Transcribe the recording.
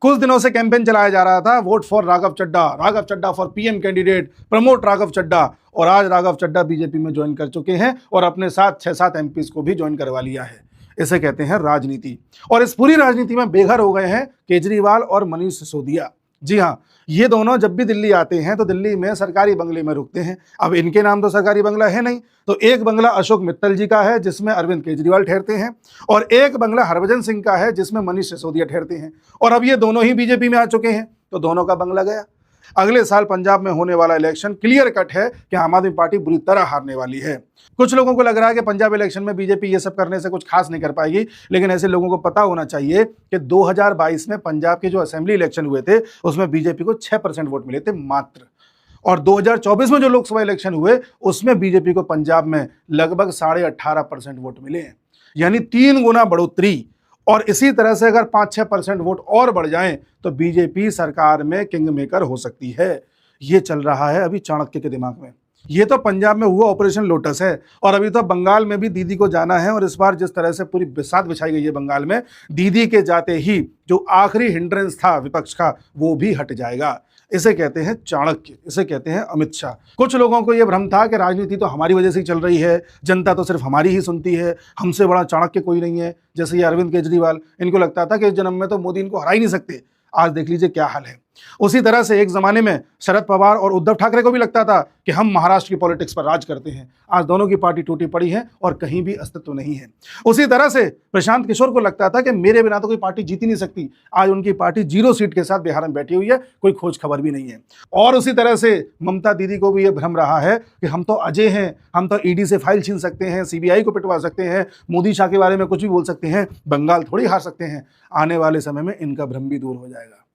कुछ दिनों से कैंपेन चलाया जा रहा था, vote for Raghav Chadha for PM candidate, promote Raghav Chadha. और आज राघव चड्ढा बीजेपी में ज्वाइन कर चुके हैं और अपने साथ 6-7 एमपीज को भी ज्वाइन करवा लिया है। इसे कहते हैं राजनीति। और इस पूरी राजनीति में बेघर हो गए हैं केजरीवाल और मनीष सिसोदिया। जी हाँ, ये दोनों जब भी दिल्ली आते हैं तो दिल्ली में सरकारी बंगले में रुकते हैं। अब इनके नाम तो सरकारी बंगला है नहीं, तो एक बंगला अशोक मित्तल जी का है जिसमें अरविंद केजरीवाल ठहरते हैं, और एक बंगला हरभजन सिंह का है जिसमें मनीष सिसोदिया ठहरते हैं। और अब ये दोनों ही बीजेपी में आ चुके हैं, तो दोनों का बंगला गया। अगले साल पंजाब में होने वाला इलेक्शन क्लियर कट है कि आम आदमी पार्टी बुरी तरह हारने वाली है। कुछ लोगों को लग रहा है कि पंजाब इलेक्शन में बीजेपी ये सब करने से कुछ खास नहीं कर पाएगी, लेकिन ऐसे लोगों को पता होना चाहिए कि 2022 में पंजाब के जो असेंबली इलेक्शन हुए थे उसमें बीजेपी को 6% वोट मिले थे मात्र। और 2024 में जो लोकसभा इलेक्शन हुए उसमें बीजेपी को पंजाब में लगभग 18.5% वोट मिले हैं, यानी 3 गुना बढ़ोतरी। और इसी तरह से अगर 5-6% वोट और बढ़ जाएं तो बीजेपी सरकार में किंग मेकर हो सकती है। ये चल रहा है अभी चाणक्य के दिमाग में। ये तो पंजाब में हुआ ऑपरेशन लोटस है, और अभी तो बंगाल में भी दीदी को जाना है। और इस बार जिस तरह से पूरी बिसात बिछाई गई है बंगाल में, दीदी के जाते ही जो आखिरी हिंड्रेंस था विपक्ष का वो भी हट जाएगा। इसे कहते हैं चाणक्य, इसे कहते हैं अमित शाह। कुछ लोगों को यह भ्रम था कि राजनीति तो हमारी वजह से ही चल रही है, जनता तो सिर्फ हमारी ही सुनती है, हमसे बड़ा चाणक्य कोई नहीं है। जैसे ये अरविंद केजरीवाल, इनको लगता था कि इस जन्म में तो मोदी इनको हरा ही नहीं सकते। आज देख लीजिए क्या हाल है। उसी तरह से एक जमाने में शरद पवार और उद्धव ठाकरे को भी लगता था कि हम महाराष्ट्र की पॉलिटिक्स पर राज करते हैं। आज दोनों की पार्टी टूटी पड़ी है और कहीं भी अस्तित्व नहीं है। उसी तरह से प्रशांत किशोर को लगता था कि मेरे बिना तो कोई पार्टी जीत ही नहीं सकती। आज उनकी पार्टी 0 सीट के साथ बिहार में बैठी हुई है, कोई खोज खबर भी नहीं है। और उसी तरह से ममता दीदी को भी यह भ्रम रहा है कि हम तो अजय हैं, हम तो ईडी से फाइल छीन सकते हैं, सीबीआई को पिटवा सकते हैं, मोदी शाह के बारे में कुछ भी बोल सकते हैं, बंगाल थोड़ी हार सकते हैं। आने वाले समय में इनका भ्रम भी दूर हो जाएगा।